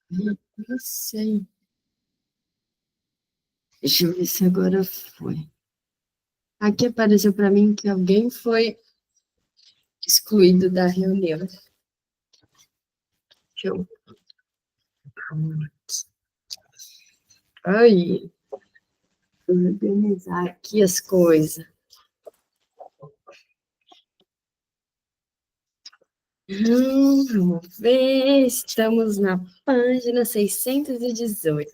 Não sei. Deixa eu ver se agora foi. Aqui apareceu para mim que alguém foi excluído da reunião. Deixa eu. Ai, vou organizar aqui as coisas. Vamos ver. Estamos na página 618.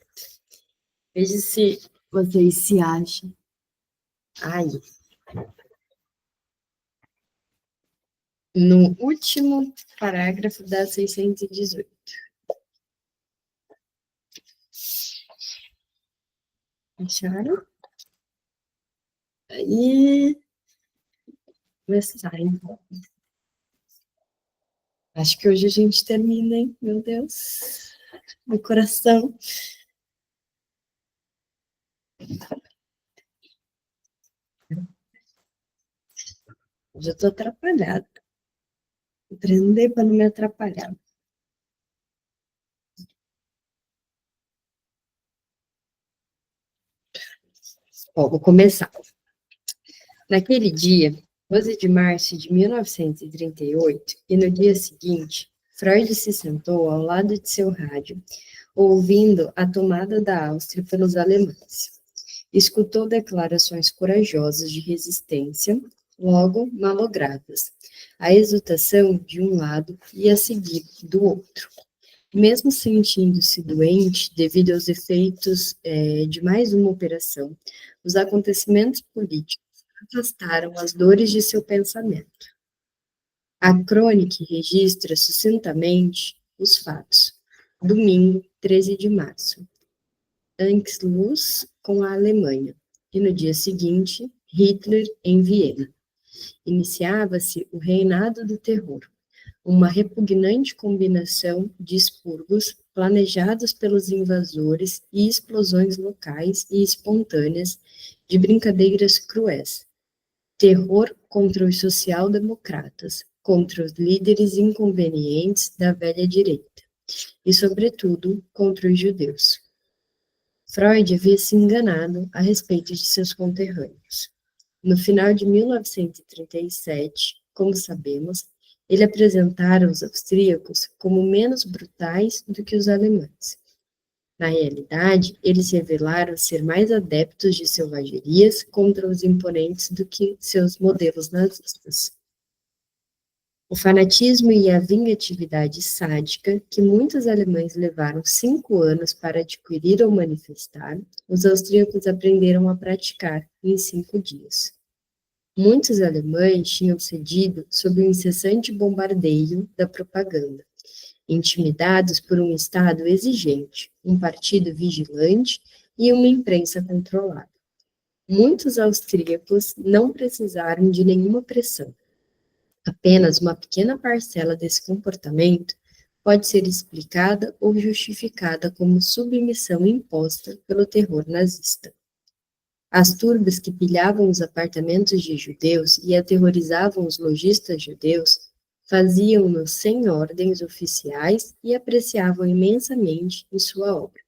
Veja se vocês se acham. Ai, no último parágrafo da 618. Acharam? Aí, começar, então. Acho que hoje a gente termina, hein? Meu Deus. Meu coração. Já estou atrapalhada. Vou prender para não me atrapalhar. Ó, vou começar. Naquele dia, 12 de março de 1938, e no dia seguinte, Freud se sentou ao lado de seu rádio, ouvindo a tomada da Áustria pelos alemães. Escutou declarações corajosas de resistência, logo malogradas, a exultação de um lado e a seguir do outro. Mesmo sentindo-se doente devido aos efeitos de mais uma operação, os acontecimentos políticos afastaram as dores de seu pensamento. A crônica registra sucintamente os fatos. Domingo, 13 de março. Anschluss com a Alemanha. E no dia seguinte, Hitler em Viena. Iniciava-se o reinado do terror, uma repugnante combinação de expurgos planejados pelos invasores e explosões locais e espontâneas de brincadeiras cruéis. Terror contra os social-democratas, contra os líderes inconvenientes da velha direita, e, sobretudo, contra os judeus. Freud havia se enganado a respeito de seus conterrâneos. No final de 1937, como sabemos, ele apresentara os austríacos como menos brutais do que os alemães. Na realidade, eles revelaram ser mais adeptos de selvagerias contra os imponentes do que seus modelos nazistas. O fanatismo e a vingatividade sádica, que muitos alemães levaram 5 anos para adquirir ou manifestar, os austríacos aprenderam a praticar em 5 dias. Muitos alemães tinham cedido sob o incessante bombardeio da propaganda, intimidados por um Estado exigente, um partido vigilante e uma imprensa controlada. Muitos austríacos não precisaram de nenhuma pressão. Apenas uma pequena parcela desse comportamento pode ser explicada ou justificada como submissão imposta pelo terror nazista. As turbas que pilhavam os apartamentos de judeus e aterrorizavam os lojistas judeus faziam-no sem ordens oficiais e apreciavam imensamente em sua obra.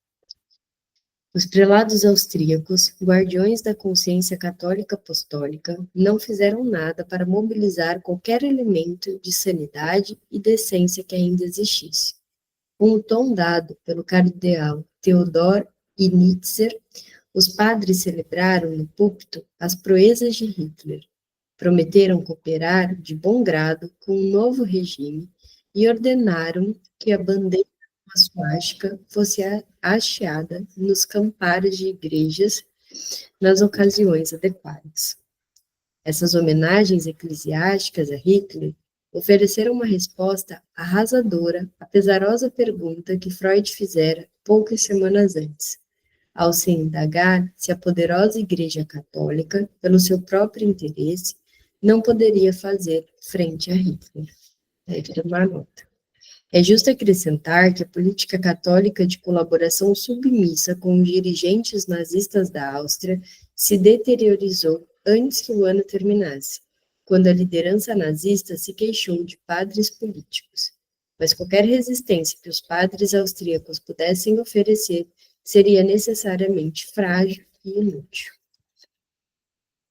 Os prelados austríacos, guardiões da consciência católica apostólica, não fizeram nada para mobilizar qualquer elemento de sanidade e decência que ainda existisse. Com o tom dado pelo cardeal Theodor Initzer, os padres celebraram no púlpito as proezas de Hitler, prometeram cooperar de bom grado com um novo regime e ordenaram que a bandeira da suástica fosse hasteada nos campares de igrejas nas ocasiões adequadas. Essas homenagens eclesiásticas a Hitler ofereceram uma resposta arrasadora à pesarosa pergunta que Freud fizera poucas semanas antes, ao se indagar se a poderosa Igreja Católica, pelo seu próprio interesse, não poderia fazer frente a Hitler. Aí fica uma nota. É justo acrescentar que a política católica de colaboração submissa com os dirigentes nazistas da Áustria se deteriorizou antes que o ano terminasse, quando a liderança nazista se queixou de padres políticos. mas qualquer resistência que os padres austríacos pudessem oferecer seria necessariamente frágil e inútil.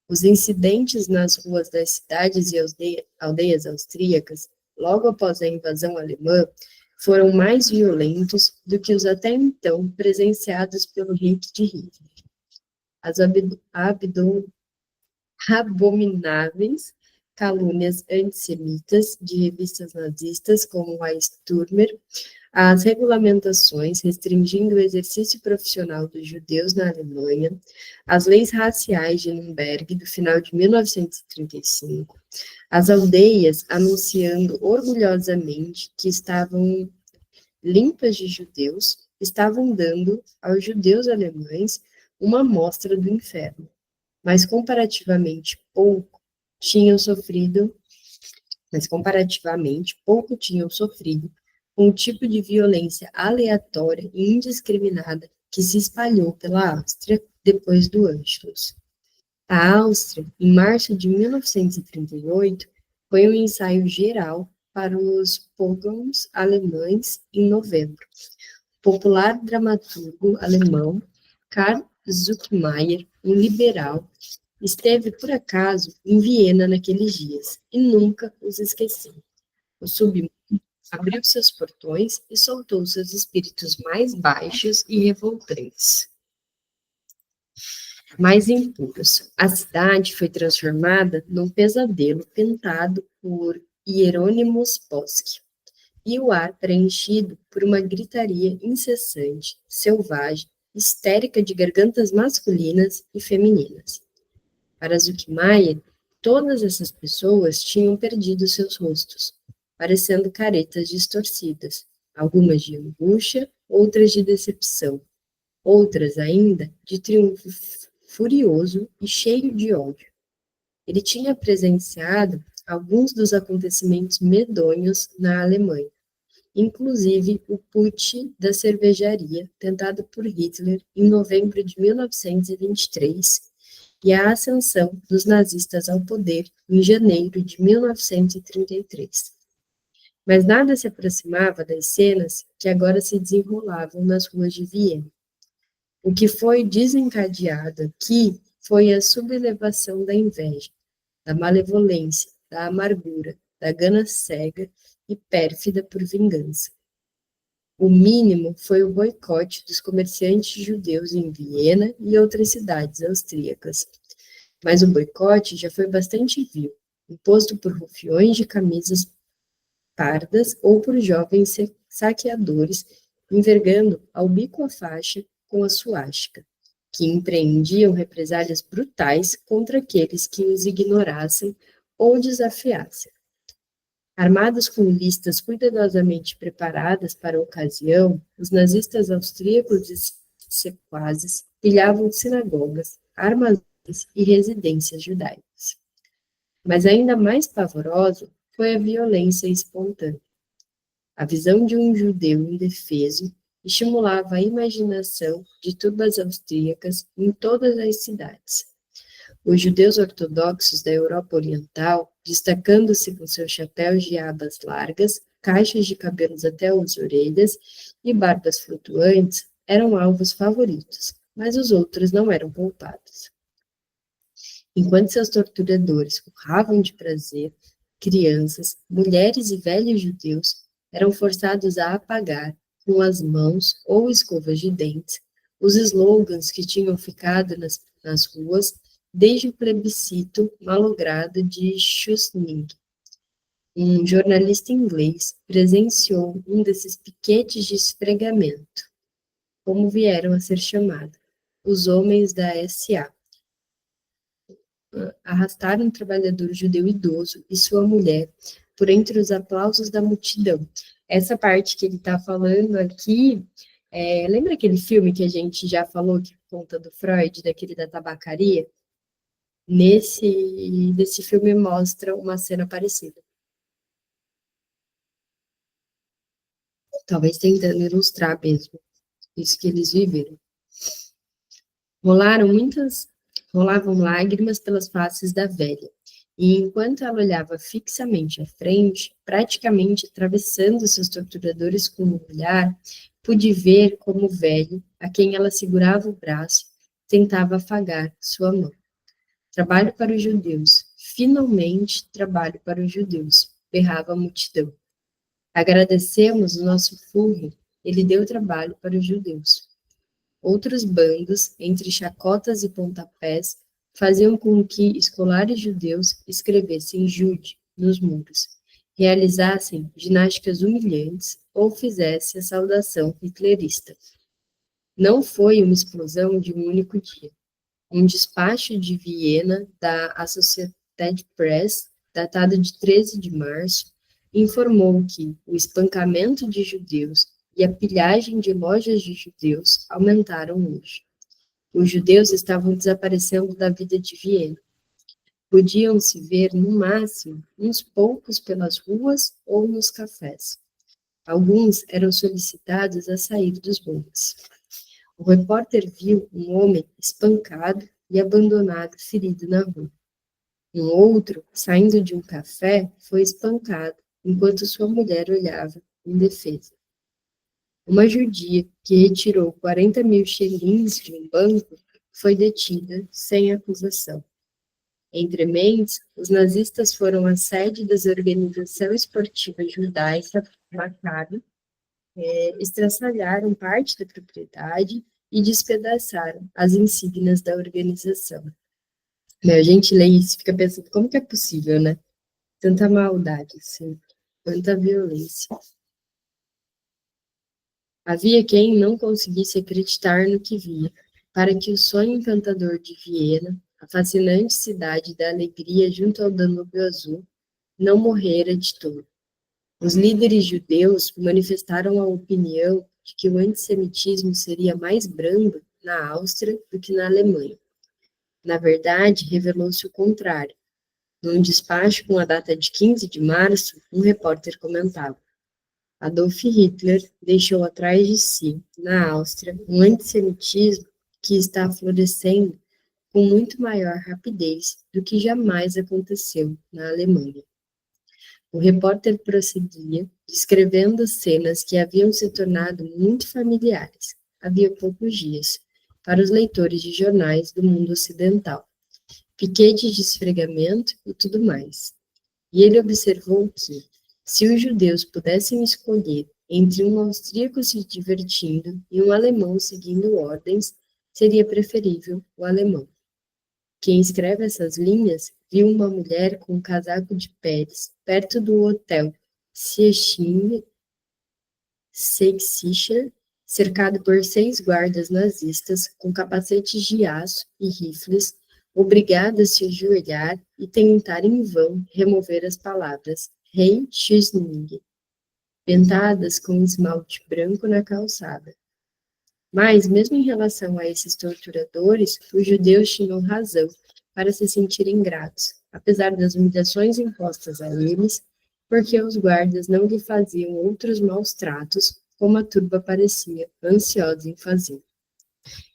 Os incidentes nas ruas das cidades e aldeias austríacas, logo após a invasão alemã, foram mais violentos do que os até então presenciados pelo Reich de Hitler. As abomináveis calúnias antissemitas de revistas nazistas como a Stürmer, as regulamentações restringindo o exercício profissional dos judeus na Alemanha, as leis raciais de Nuremberg do final de 1935, as aldeias anunciando orgulhosamente que estavam limpas de judeus, estavam dando aos judeus alemães uma amostra do inferno, mas comparativamente pouco tinham sofrido com o tipo de violência aleatória e indiscriminada que se espalhou pela Áustria depois do Anschluss. A Áustria, em março de 1938, foi um ensaio geral para os pogroms alemães em novembro. O popular dramaturgo alemão Karl Zuckmayer, um liberal, esteve por acaso em Viena naqueles dias e nunca os esqueceu. O submundo abriu seus portões e soltou seus espíritos mais baixos e revoltantes, mais impuros. A cidade foi transformada num pesadelo pintado por Hieronymus Boschi, e o ar preenchido por uma gritaria incessante, selvagem, histérica de gargantas masculinas e femininas. Para Zuckmayer, todas essas pessoas tinham perdido seus rostos, parecendo caretas distorcidas, algumas de angústia, outras de decepção, outras ainda de triunfo furioso e cheio de ódio. Ele tinha presenciado alguns dos acontecimentos medonhos na Alemanha, inclusive o putsch da cervejaria tentado por Hitler em novembro de 1923 e a ascensão dos nazistas ao poder em janeiro de 1933. Mas nada se aproximava das cenas que agora se desenrolavam nas ruas de Viena. O que foi desencadeado aqui foi a sublevação da inveja, da malevolência, da amargura, da gana cega e pérfida por vingança. O mínimo foi o boicote dos comerciantes judeus em Viena e outras cidades austríacas. Mas o boicote já foi bastante vil, imposto por rufiões de camisas pardas ou por jovens saqueadores, envergando ao bico a faixa com a suástica, que empreendiam represálias brutais contra aqueles que os ignorassem ou desafiassem. Armados com listas cuidadosamente preparadas para a ocasião, os nazistas austríacos e sequazes pilhavam sinagogas, armazéns e residências judaicas. Mas ainda mais pavoroso foi a violência espontânea. A visão de um judeu indefeso estimulava a imaginação de turbas austríacas em todas as cidades. Os judeus ortodoxos da Europa Oriental, destacando-se com seus chapéus de abas largas, caixas de cabelos até as orelhas e barbas flutuantes, eram alvos favoritos, mas os outros não eram poupados. Enquanto seus torturadores urravam de prazer, crianças, mulheres e velhos judeus eram forçados a apagar, com as mãos ou escovas de dentes, os slogans que tinham ficado nas ruas desde o plebiscito malogrado de Schuschnigg. Um jornalista inglês presenciou um desses piquetes de esfregamento, como vieram a ser chamados, os homens da SA. Arrastaram um trabalhador judeu idoso e sua mulher por entre os aplausos da multidão. Essa parte que ele está falando aqui, lembra aquele filme que a gente já falou, que conta do Freud, daquele da tabacaria? Nesse filme mostra uma cena parecida. Talvez tentando ilustrar mesmo isso que eles viveram. Rolavam lágrimas pelas faces da velha, E enquanto ela olhava fixamente à frente, praticamente atravessando seus torturadores com o olhar, pude ver como o velho, a quem ela segurava o braço, tentava afagar sua mão. Trabalho para os judeus. Finalmente, trabalho para os judeus, berrava a multidão. Agradecemos o nosso Führer, ele deu trabalho para os judeus. Outros bandos, entre chacotas e pontapés, faziam com que escolares judeus escrevessem Jude nos muros, realizassem ginásticas humilhantes ou fizessem a saudação hitlerista. Não foi uma explosão de um único dia. Um despacho de Viena da Associated Press, datado de 13 de março, informou que o espancamento de judeus e a pilhagem de lojas de judeus aumentaram hoje. Os judeus estavam desaparecendo da vida de Viena. Podiam-se ver, no máximo, uns poucos pelas ruas ou nos cafés. Alguns eram solicitados a sair dos bondes. O repórter viu um homem espancado e abandonado ferido na rua. Um outro, saindo de um café, foi espancado, enquanto sua mulher olhava, indefesa. Uma judia, que retirou 40.000 xelins de um banco, foi detida sem acusação. Entre mentes, os nazistas foram à sede da Organização Esportiva Judaica, Maccabi, estraçalharam parte da propriedade e despedaçaram as insígnias da organização. A gente lê isso e fica pensando, como que é possível, né? Tanta maldade, assim, tanta violência. Havia quem não conseguisse acreditar no que via, para que o sonho encantador de Viena, a fascinante cidade da alegria junto ao Danúbio Azul, não morrera de todo. Os líderes judeus manifestaram a opinião de que o antissemitismo seria mais brando na Áustria do que na Alemanha. Na verdade, revelou-se o contrário. Num despacho com a data de 15 de março, um repórter comentava: Adolf Hitler deixou atrás de si, na Áustria, um antissemitismo que está florescendo com muito maior rapidez do que jamais aconteceu na Alemanha. O repórter prosseguia, descrevendo cenas que haviam se tornado muito familiares, havia poucos dias, para os leitores de jornais do mundo ocidental. Piquetes de esfregamento e tudo mais. E ele observou que, se os judeus pudessem escolher entre um austríaco se divertindo e um alemão seguindo ordens, seria preferível o alemão. Quem escreve essas linhas viu uma mulher com um casaco de peles perto do hotel Seching, cercado por 6 guardas nazistas com capacetes de aço e rifles, obrigada a se ajoelhar e tentar em vão remover as palavras Rei Schüssling, pintadas com esmalte branco na calçada. Mas, mesmo em relação a esses torturadores, os judeus tinham razão para se sentirem gratos, apesar das humilhações impostas a eles, porque os guardas não lhe faziam outros maus tratos, como a turba parecia ansiosa em fazer.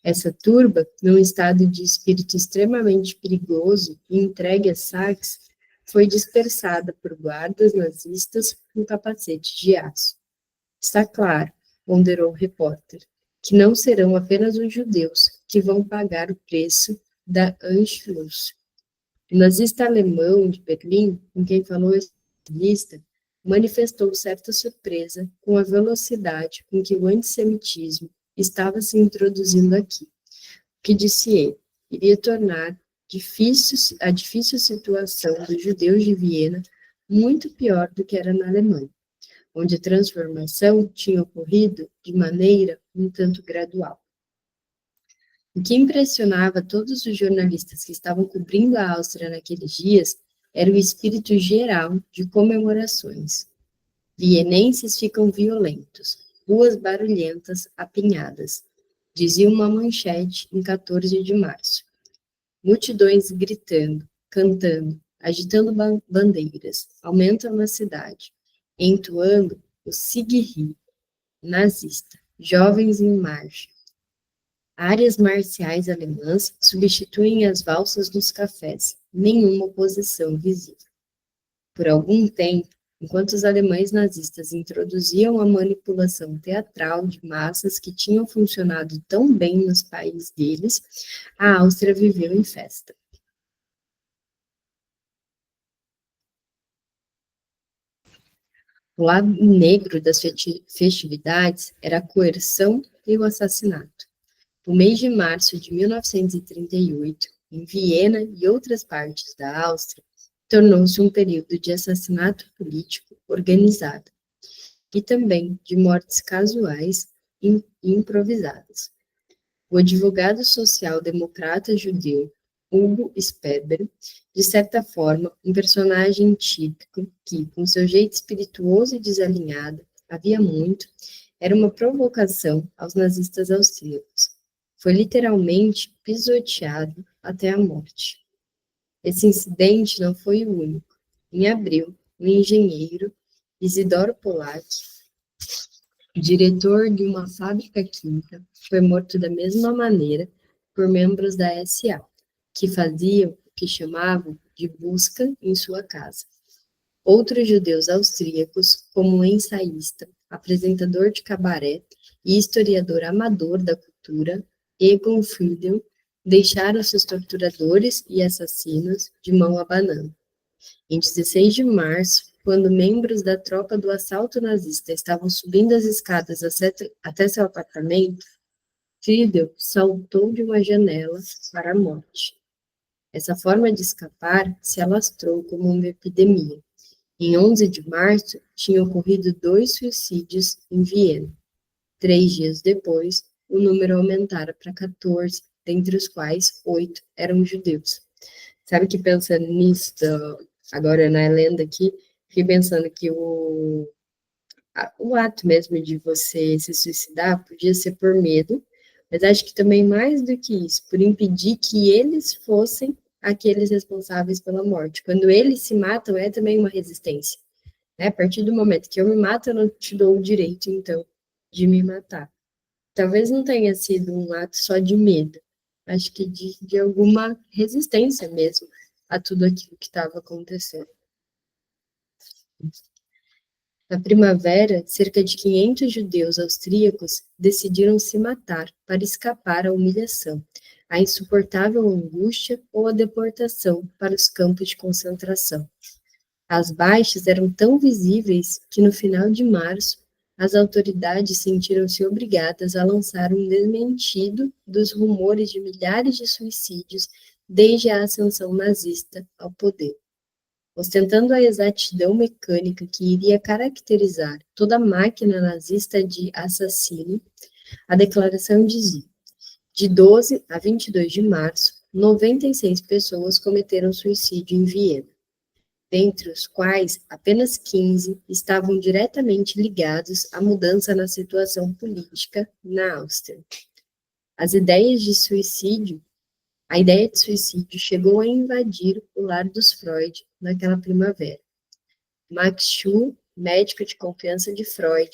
Essa turba, num estado de espírito extremamente perigoso e entregue a saques, foi dispersada por guardas nazistas com capacete de aço. Está claro, ponderou o repórter, que não serão apenas os judeus que vão pagar o preço da Anschluss. O nazista alemão de Berlim, com quem falou esse lista, manifestou certa surpresa com a velocidade com que o antissemitismo estava se introduzindo aqui. O que disse ele, iria tornar a difícil situação dos judeus de Viena muito pior do que era na Alemanha, onde a transformação tinha ocorrido de maneira um tanto gradual. O que impressionava todos os jornalistas que estavam cobrindo a Áustria naqueles dias era o espírito geral de comemorações. Vienenses ficam violentos, ruas barulhentas, apinhadas, dizia uma manchete em 14 de março. Multidões gritando, cantando, agitando bandeiras, aumentam na cidade, entoando o Sieg nazista, jovens em marcha. Áreas marciais alemãs substituem as valsas nos cafés. nenhuma oposição visível. Por algum tempo, enquanto os alemães nazistas introduziam a manipulação teatral de massas que tinham funcionado tão bem nos países deles, a Áustria viveu em festa. O lado negro das festividades era a coerção e o assassinato. No mês de março de 1938, em Viena e outras partes da Áustria, tornou-se um período de assassinato político organizado e também de mortes casuais e improvisadas. O advogado social-democrata judeu Hugo Sperber, de certa forma, um personagem típico que, com seu jeito espirituoso e desalinhado, havia muito, era uma provocação aos nazistas austríacos. Foi literalmente pisoteado até a morte. Esse incidente não foi o único. Em abril, o engenheiro Isidoro Polak, diretor de uma fábrica química, foi morto da mesma maneira por membros da SA, que faziam o que chamavam de busca em sua casa. Outros judeus austríacos, como o ensaísta, apresentador de cabaré e historiador amador da cultura, Egon Friedel, deixaram seus torturadores e assassinos de mão abanando. Em 16 de março, quando membros da tropa do assalto nazista estavam subindo as escadas até seu apartamento, Friedel saltou de uma janela para a morte. Essa forma de escapar se alastrou como uma epidemia. Em 11 de março, tinham ocorrido 2 suicídios em Viena. 3 dias depois, o número aumentara para 14, dentre os quais 8 eram judeus. Sabe que pensando nisso, agora na lenda aqui, fiquei pensando que o ato mesmo de você se suicidar podia ser por medo, mas acho que também mais do que isso, por impedir que eles fossem aqueles responsáveis pela morte. Quando eles se matam, é também uma resistência. Né? A partir do momento que eu me mato, eu não te dou o direito, então, de me matar. Talvez não tenha sido um ato só de medo, acho que de alguma resistência mesmo a tudo aquilo que estava acontecendo. Na primavera, cerca de 500 judeus austríacos decidiram se matar para escapar à humilhação, à insuportável angústia ou à deportação para os campos de concentração. As baixas eram tão visíveis que, no final de março, as autoridades sentiram-se obrigadas a lançar um desmentido dos rumores de milhares de suicídios desde a ascensão nazista ao poder. Ostentando a exatidão mecânica que iria caracterizar toda a máquina nazista de assassino, a declaração dizia: de 12 a 22 de março, 96 pessoas cometeram suicídio em Viena, dentre os quais apenas 15 estavam diretamente ligados à mudança na situação política na Áustria. A ideia de suicídio chegou a invadir o lar dos Freud naquela primavera. Max Schuh, médico de confiança de Freud,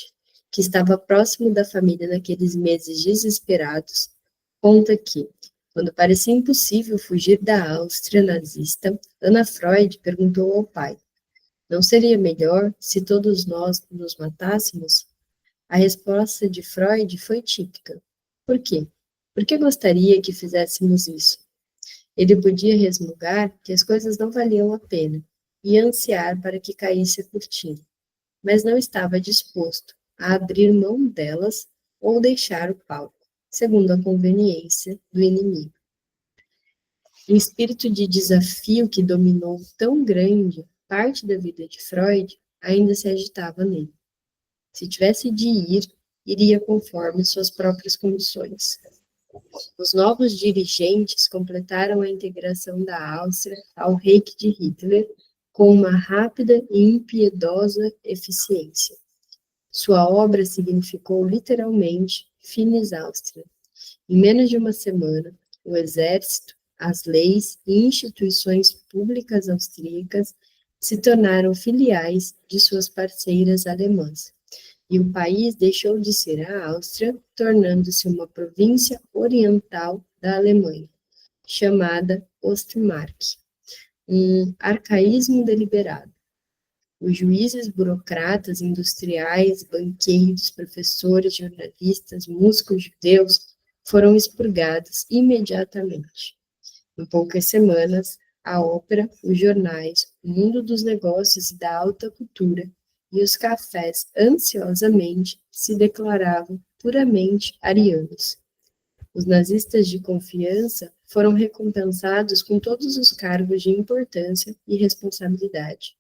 que estava próximo da família naqueles meses desesperados, conta que, quando parecia impossível fugir da Áustria nazista, Anna Freud perguntou ao pai: não seria melhor se todos nós nos matássemos? A resposta de Freud foi típica. Por quê? Porque gostaria que fizéssemos isso. Ele podia resmungar que as coisas não valiam a pena e ansiar para que caísse a cortina, mas não estava disposto a abrir mão delas ou deixar o palco, segundo a conveniência do inimigo. O espírito de desafio que dominou tão grande parte da vida de Freud ainda se agitava nele. Se tivesse de ir, iria conforme suas próprias condições. Os novos dirigentes completaram a integração da Áustria ao Reich de Hitler com uma rápida e impiedosa eficiência. Sua obra significou literalmente finis Áustria. Em menos de uma semana, o exército, as leis e instituições públicas austríacas se tornaram filiais de suas parceiras alemãs, e o país deixou de ser a Áustria, tornando-se uma província oriental da Alemanha, chamada Ostmark. um arcaísmo deliberado. Os juízes, burocratas, industriais, banqueiros, professores, jornalistas, músicos judeus foram expurgados imediatamente. Em poucas semanas, a ópera, os jornais, o mundo dos negócios e da alta cultura e os cafés ansiosamente se declaravam puramente arianos. Os nazistas de confiança foram recompensados com todos os cargos de importância e responsabilidade.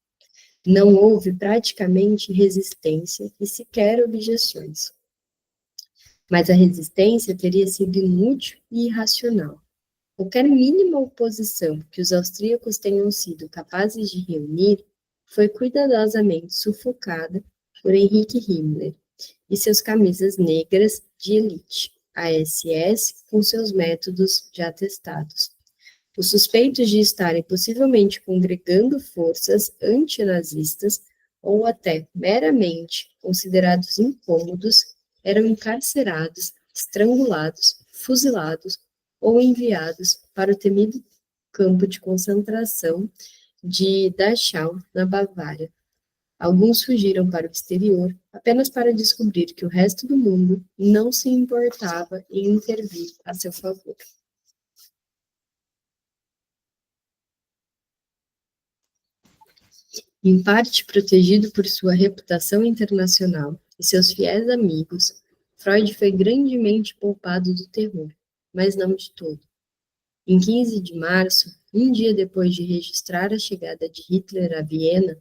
Não houve praticamente resistência e sequer objeções. Mas a resistência teria sido inútil e irracional. Qualquer mínima oposição que os austríacos tenham sido capazes de reunir foi cuidadosamente sufocada por Henrique Himmler e seus camisas negras de elite, a SS, com seus métodos já testados. Os suspeitos de estarem possivelmente congregando forças antinazistas ou até meramente considerados incômodos eram encarcerados, estrangulados, fuzilados ou enviados para o temido campo de concentração de Dachau, na Bavária. Alguns fugiram para o exterior apenas para descobrir que o resto do mundo não se importava em intervir a seu favor. Em parte protegido por sua reputação internacional e seus fiéis amigos, Freud foi grandemente poupado do terror, mas não de todo. Em 15 de março, um dia depois de registrar a chegada de Hitler a Viena,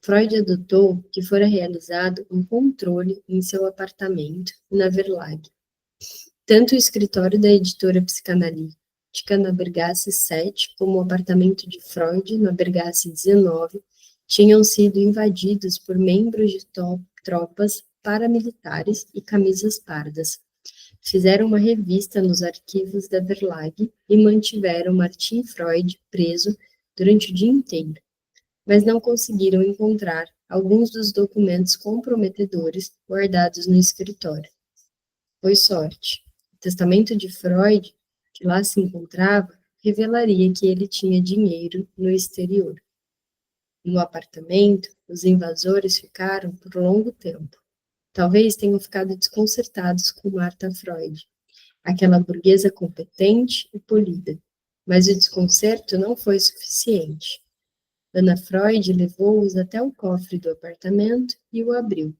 Freud adotou que fora realizado um controle em seu apartamento na Verlag. Tanto o escritório da editora psicanalítica na Bergasse 7 como o apartamento de Freud na Bergasse 19 tinham sido invadidos por membros de tropas paramilitares e camisas pardas. Fizeram uma revista nos arquivos da Verlag e mantiveram Martin Freud preso durante o dia inteiro, mas não conseguiram encontrar alguns dos documentos comprometedores guardados no escritório. Foi sorte. O testamento de Freud, que lá se encontrava, revelaria que ele tinha dinheiro no exterior. No apartamento, os invasores ficaram por longo tempo. Talvez tenham ficado desconcertados com Martha Freud, aquela burguesa competente e polida. Mas o desconcerto não foi suficiente. Ana Freud levou-os até o cofre do apartamento e o abriu,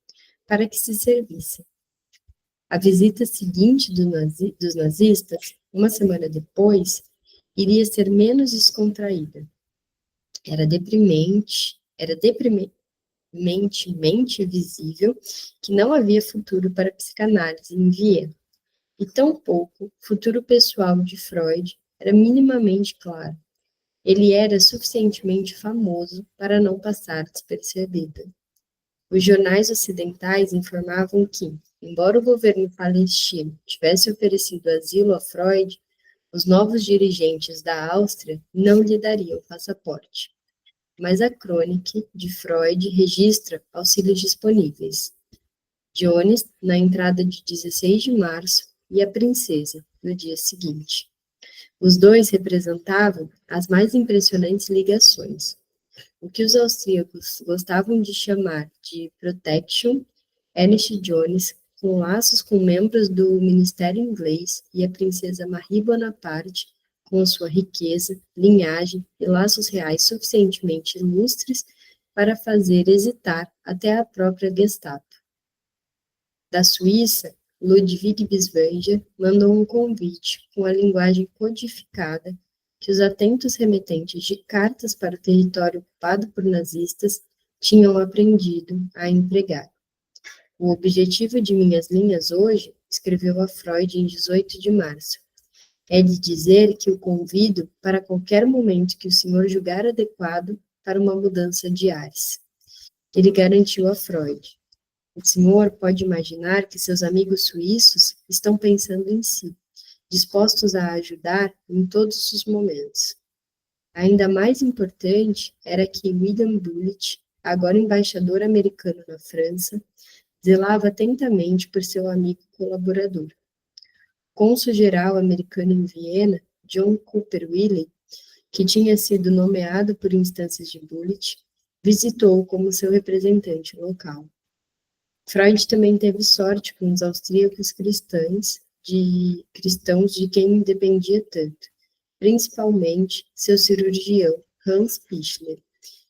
para que se servissem. A visita seguinte dos nazistas, uma semana depois, iria ser menos descontraída. Era deprimentemente visível que não havia futuro para a psicanálise em Viena. E tampouco futuro pessoal de Freud era minimamente claro. Ele era suficientemente famoso para não passar despercebido. Os jornais ocidentais informavam que, embora o governo palestino tivesse oferecido asilo a Freud, os novos dirigentes da Áustria não lhe dariam passaporte. Mas a crônica de Freud registra auxílios disponíveis. Jones, na entrada de 16 de março, e a princesa, no dia seguinte. Os dois representavam as mais impressionantes ligações. O que os austríacos gostavam de chamar de protection, Ernest Jones, com laços com membros do Ministério Inglês e a princesa Marie Bonaparte, com sua riqueza, linhagem e laços reais suficientemente ilustres para fazer hesitar até a própria Gestapo. Da Suíça, Ludwig Biswanger mandou um convite com a linguagem codificada que os atentos remetentes de cartas para o território ocupado por nazistas tinham aprendido a empregar. O objetivo de minhas linhas hoje, escreveu a Freud em 18 de março, é de dizer que o convido para qualquer momento que o senhor julgar adequado para uma mudança de ares. Ele garantiu a Freud. O senhor pode imaginar que seus amigos suíços estão pensando em si, dispostos a ajudar em todos os momentos. Ainda mais importante era que William Bullitt, agora embaixador americano na França, zelava atentamente por seu amigo colaborador. O cônsul-geral americano em Viena, John Cooper Willey, que tinha sido nomeado por instâncias de Bullitt, visitou-o como seu representante local. Freud também teve sorte com os austríacos cristãos de quem dependia tanto, principalmente seu cirurgião, Hans Pichler,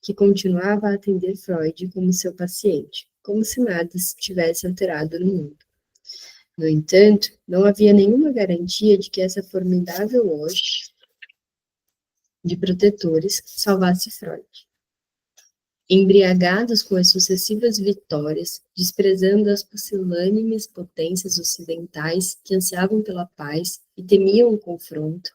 que continuava a atender Freud como seu paciente, como se nada se tivesse alterado no mundo. No entanto, não havia nenhuma garantia de que essa formidável hoste de protetores salvasse Freud. Embriagados com as sucessivas vitórias, desprezando as pusilânimes potências ocidentais que ansiavam pela paz e temiam o confronto,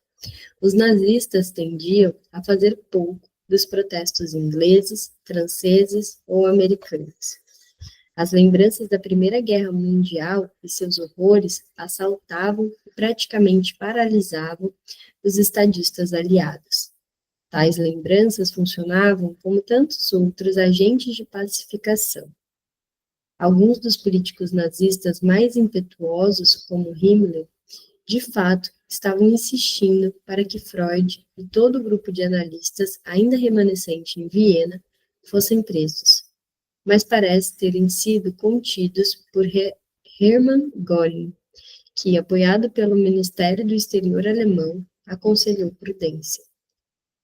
os nazistas tendiam a fazer pouco dos protestos ingleses, franceses ou americanos. As lembranças da Primeira Guerra Mundial e seus horrores assaltavam e praticamente paralisavam os estadistas aliados. Tais lembranças funcionavam como tantos outros agentes de pacificação. Alguns dos políticos nazistas mais impetuosos, como Himmler, de fato, estavam insistindo para que Freud e todo o grupo de analistas ainda remanescente em Viena fossem presos, mas parece terem sido contidos por Hermann Göring, que, apoiado pelo Ministério do Exterior alemão, aconselhou prudência.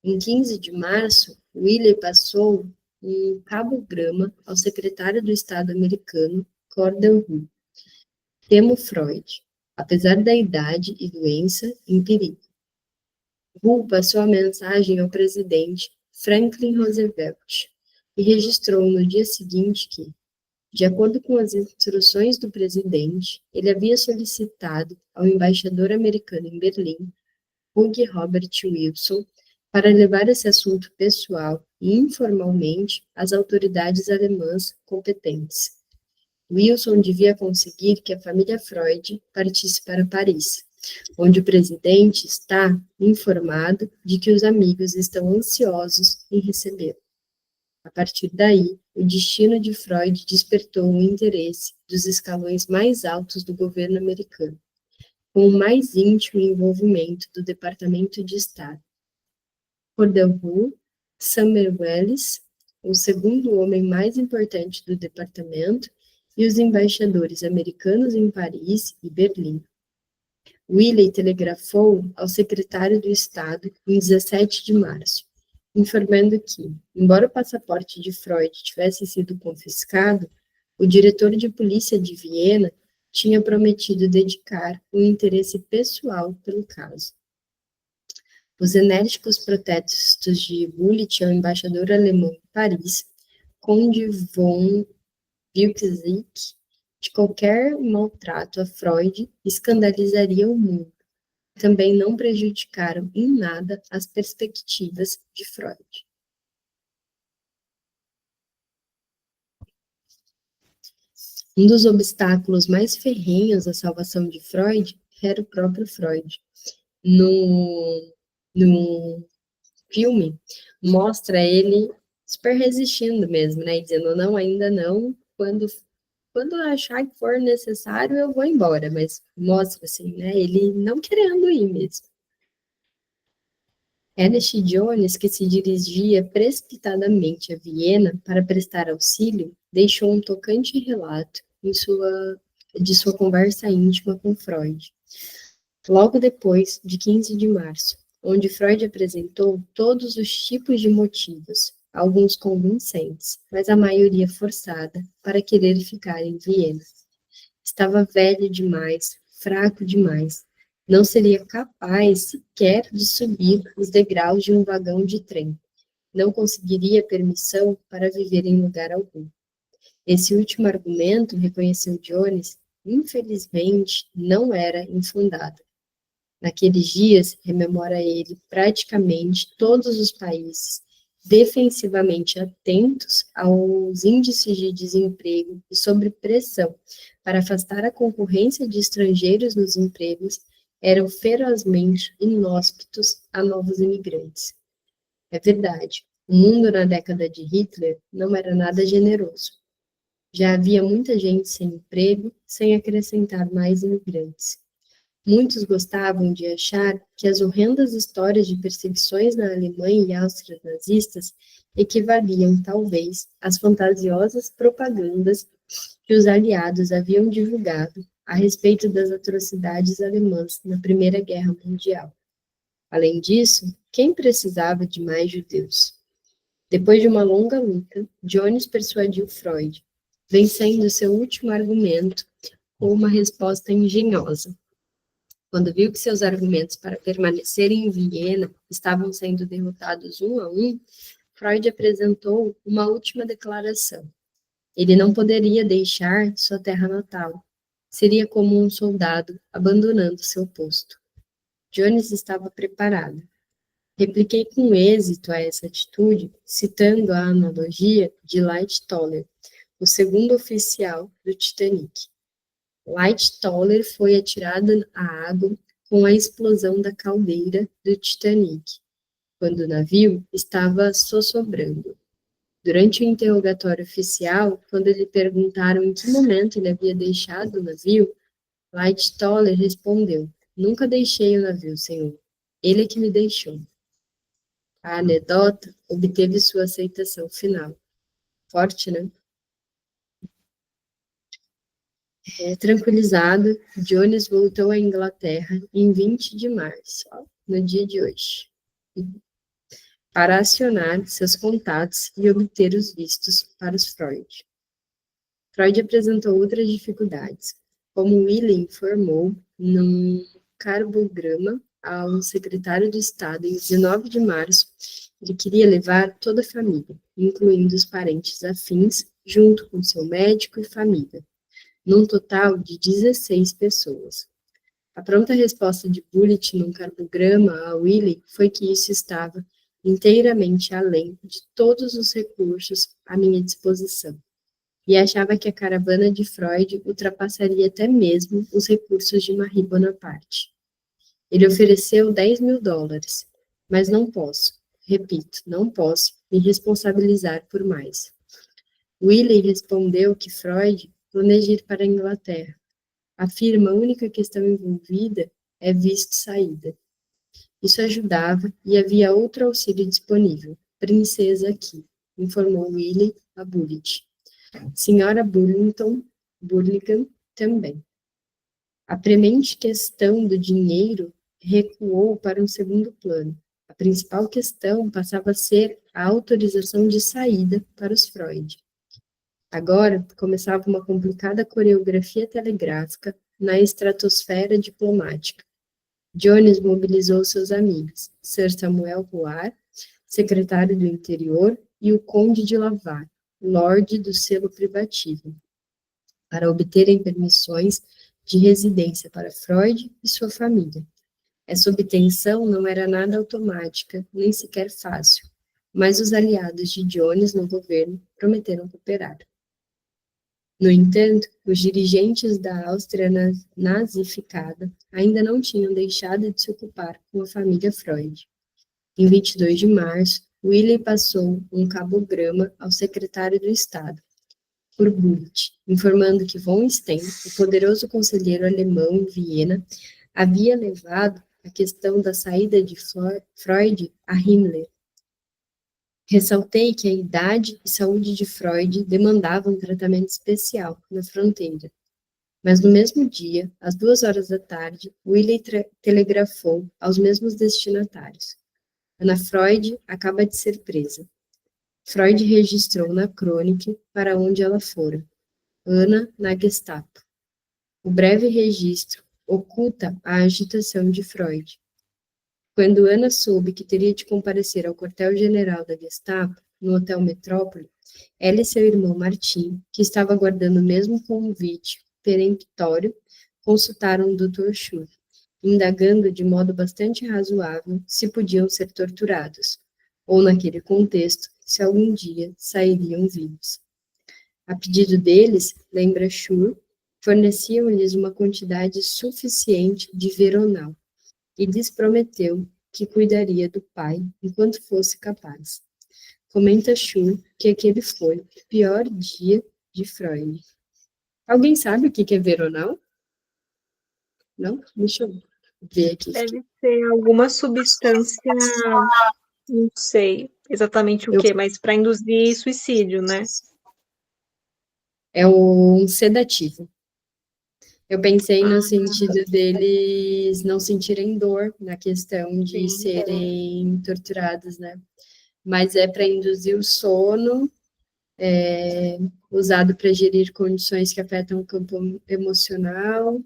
Em 15 de março, Wiley passou um cabograma ao secretário do Estado americano, Cordell Hull. Temo Freud, apesar da idade e doença, em perigo. Hull passou a mensagem ao presidente Franklin Roosevelt e registrou no dia seguinte que, de acordo com as instruções do presidente, ele havia solicitado ao embaixador americano em Berlim, Hugh Robert Wilson, para levar esse assunto pessoal e informalmente às autoridades alemãs competentes. Wilson devia conseguir que a família Freud partisse para Paris, onde o presidente está informado de que os amigos estão ansiosos em recebê-lo. A partir daí, o destino de Freud despertou o interesse dos escalões mais altos do governo americano, com o mais íntimo envolvimento do Departamento de Estado. Cordell Hull, Sumner Welles, o segundo homem mais importante do departamento, e os embaixadores americanos em Paris e Berlim. Wiley telegrafou ao secretário do Estado em 17 de março, informando que, embora o passaporte de Freud tivesse sido confiscado, o diretor de polícia de Viena tinha prometido dedicar um interesse pessoal pelo caso. Os enérgicos protestos de Bullitt ao embaixador alemão em Paris, Conde von Wilczek, de qualquer maltrato a Freud escandalizaria o mundo. Também não prejudicaram em nada as perspectivas de Freud. Um dos obstáculos mais ferrenhos à salvação de Freud era o próprio Freud. No filme, mostra ele super resistindo mesmo, né? Dizendo, não, ainda não, quando achar que for necessário, eu vou embora. Mas mostra, assim, né? Ele não querendo ir mesmo. Ernest Jones, que se dirigia precipitadamente a Viena para prestar auxílio, deixou um tocante relato de sua conversa íntima com Freud, logo depois de 15 de março, onde Freud apresentou todos os tipos de motivos, alguns convincentes, mas a maioria forçada, para querer ficar em Viena. Estava velho demais, fraco demais, não seria capaz sequer de subir os degraus de um vagão de trem, não conseguiria permissão para viver em lugar algum. Esse último argumento, reconheceu Jones, infelizmente não era infundado. Naqueles dias, rememora ele, praticamente todos os países, defensivamente atentos aos índices de desemprego e sob pressão para afastar a concorrência de estrangeiros nos empregos, eram ferozmente inóspitos a novos imigrantes. É verdade, o mundo na década de Hitler não era nada generoso. Já havia muita gente sem emprego, sem acrescentar mais imigrantes. Muitos gostavam de achar que as horrendas histórias de perseguições na Alemanha e Áustria nazistas equivaliam, talvez, às fantasiosas propagandas que os aliados haviam divulgado a respeito das atrocidades alemãs na Primeira Guerra Mundial. Além disso, quem precisava de mais judeus? Depois de uma longa luta, Jones persuadiu Freud, vencendo seu último argumento com uma resposta engenhosa. Quando viu que seus argumentos para permanecerem em Viena estavam sendo derrotados um a um, Freud apresentou uma última declaração. Ele não poderia deixar sua terra natal. Seria como um soldado abandonando seu posto. Jones estava preparado. Repliquei com êxito a essa atitude, citando a analogia de Light-Toller, o segundo oficial do Titanic. Light-Toller foi atirado à água com a explosão da caldeira do Titanic, quando o navio estava sossobrando. Durante o interrogatório oficial, quando lhe perguntaram em que momento ele havia deixado o navio, Light-Toller respondeu: "Nunca deixei o navio, senhor. Ele é que me deixou." A anedota obteve sua aceitação final. Forte, né? Tranquilizado, Jones voltou à Inglaterra em 20 de março, no dia de hoje, para acionar seus contatos e obter os vistos para os Freud. Freud apresentou outras dificuldades, como William informou num carbograma ao secretário de Estado em 19 de março, ele queria levar toda a família, incluindo os parentes afins, junto com seu médico e família, num total de 16 pessoas. A pronta resposta de Bullitt num carbograma a Willy foi que isso estava inteiramente além de todos os recursos à minha disposição, e achava que a caravana de Freud ultrapassaria até mesmo os recursos de Marie Bonaparte. Ele ofereceu $10.000, mas não posso, repito, não posso me responsabilizar por mais. Willy respondeu que Freud planeja ir para a Inglaterra. Afirma a única questão envolvida é visto-saída. Isso ajudava e havia outro auxílio disponível. Princesa aqui, informou Willy a Bullitt. Senhora Burlingame também. A premente questão do dinheiro recuou para um segundo plano. A principal questão passava a ser a autorização de saída para os Freud. Agora começava uma complicada coreografia telegráfica na estratosfera diplomática. Jones mobilizou seus amigos, Sir Samuel Roar, secretário do Interior, e o Conde de Lavar, Lorde do selo privativo, para obterem permissões de residência para Freud e sua família. Essa obtenção não era nada automática, nem sequer fácil, mas os aliados de Jones no governo prometeram cooperar. No entanto, os dirigentes da Áustria nazificada ainda não tinham deixado de se ocupar com a família Freud. Em 22 de março, Willy passou um cabograma ao secretário do Estado, por Bullitt, informando que von Stein, o poderoso conselheiro alemão em Viena, havia levado a questão da saída de Freud a Himmler. Ressaltei que a idade e saúde de Freud demandavam um tratamento especial na fronteira. Mas no mesmo dia, às 2 horas da tarde, Willy telegrafou aos mesmos destinatários. Ana Freud acaba de ser presa. Freud registrou na crônica para onde ela fora. Ana na Gestapo. O breve registro oculta a agitação de Freud. Quando Ana soube que teria de comparecer ao quartel-general da Gestapo, no Hotel Metrópole, ela e seu irmão Martim, que estava aguardando o mesmo convite peremptório, consultaram o Dr. Schur, indagando de modo bastante razoável se podiam ser torturados, ou, naquele contexto, se algum dia sairiam vivos. A pedido deles, lembra Schur, forneciam-lhes uma quantidade suficiente de veronal, e lhes prometeu que cuidaria do pai enquanto fosse capaz. Comenta Schur que aquele foi o pior dia de Freud. Alguém sabe o que é veronal? Não? Deixa eu ver aqui. Deve ser alguma substância, não sei exatamente o Eu, que, mas para induzir suicídio, né? é um sedativo. Eu pensei no Ah, sentido deles não sentirem dor na questão de sim. serem torturados, né? Mas é para induzir o sono, usado para gerir condições que afetam o campo emocional.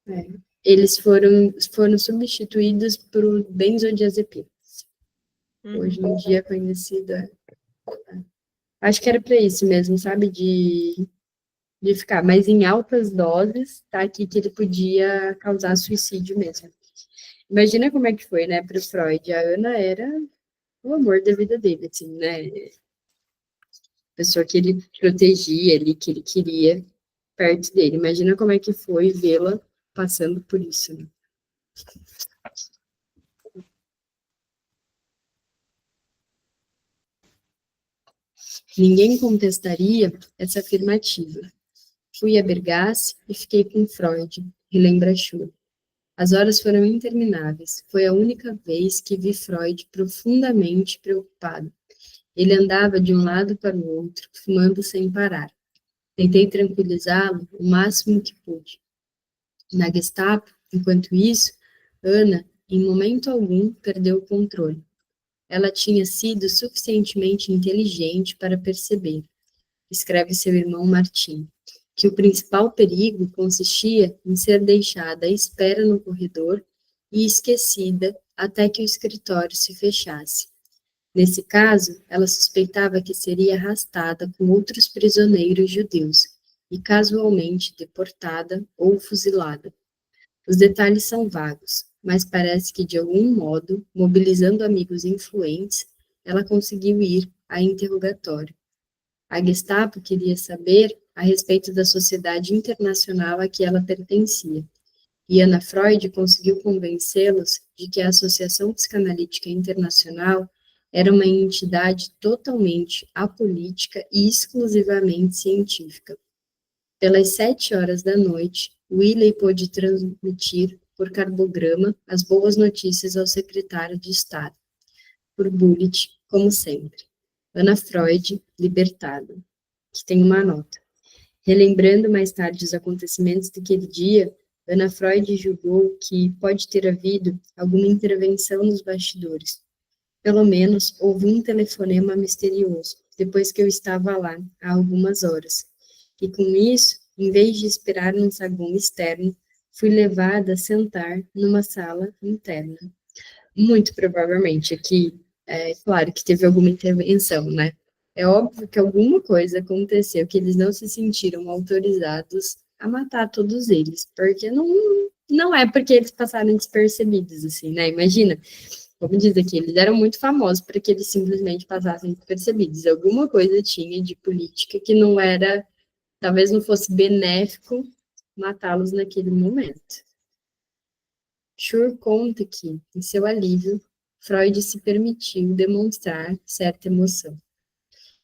É. Eles foram substituídos por benzodiazepinas. Hoje Uhum. em dia é conhecida. Acho que era para isso mesmo, sabe? De ficar, mas em altas doses, tá aqui que ele podia causar suicídio mesmo. Imagina como é que foi, né, para o Freud. A Ana era o amor da vida dele, assim, né? Pessoa que ele protegia ali, que ele queria perto dele. Imagina como é que foi vê-la passando por isso, né? Ninguém contestaria essa afirmativa. Fui a Bergasse e fiquei com Freud, relembra Schur. As horas foram intermináveis. Foi a única vez que vi Freud profundamente preocupado. Ele andava de um lado para o outro, fumando sem parar. Tentei tranquilizá-lo o máximo que pude. Na Gestapo, enquanto isso, Ana, em momento algum, perdeu o controle. Ela tinha sido suficientemente inteligente para perceber, escreve seu irmão Martim, que o principal perigo consistia em ser deixada à espera no corredor e esquecida até que o escritório se fechasse. Nesse caso, ela suspeitava que seria arrastada com outros prisioneiros judeus e casualmente deportada ou fuzilada. Os detalhes são vagos, mas parece que, de algum modo, mobilizando amigos influentes, ela conseguiu ir a interrogatório. A Gestapo queria saber a respeito da sociedade internacional a que ela pertencia, e Ana Freud conseguiu convencê-los de que a Associação Psicanalítica Internacional era uma entidade totalmente apolítica e exclusivamente científica. Pelas 7 horas da noite, Willey pôde transmitir por carbograma as boas notícias ao secretário de Estado, por bullet, como sempre. Ana Freud, libertada, que tem uma nota. Relembrando mais tarde os acontecimentos daquele dia, Ana Freud julgou que pode ter havido alguma intervenção nos bastidores. Pelo menos houve um telefonema misterioso, depois que eu estava lá, há algumas horas. E com isso, em vez de esperar num saguão externo, fui levada a sentar numa sala interna. Muito provavelmente aqui, é claro que teve alguma intervenção, né? É óbvio que alguma coisa aconteceu que eles não se sentiram autorizados a matar todos eles, porque não é porque eles passaram despercebidos, assim, né? Imagina, como diz aqui, eles eram muito famosos para que eles simplesmente passassem despercebidos. Alguma coisa tinha de política que não era, talvez não fosse benéfico matá-los naquele momento. Schur conta que, em seu alívio, Freud se permitiu demonstrar certa emoção.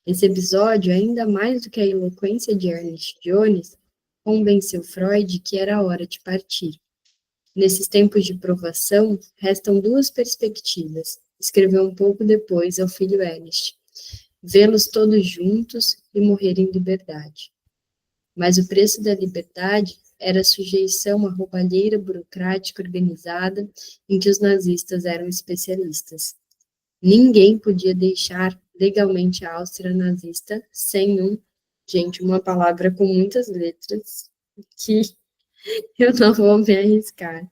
Esse episódio, ainda mais do que a eloquência de Ernest Jones, convenceu Freud que era a hora de partir. Nesses tempos de provação, restam duas perspectivas, escreveu um pouco depois ao filho Ernest: vê-los todos juntos e morrer em liberdade. Mas o preço da liberdade era a sujeição à roubalheira burocrática organizada em que os nazistas eram especialistas. Ninguém podia deixar legalmente a Áustria nazista sem gente, uma palavra com muitas letras que eu não vou me arriscar.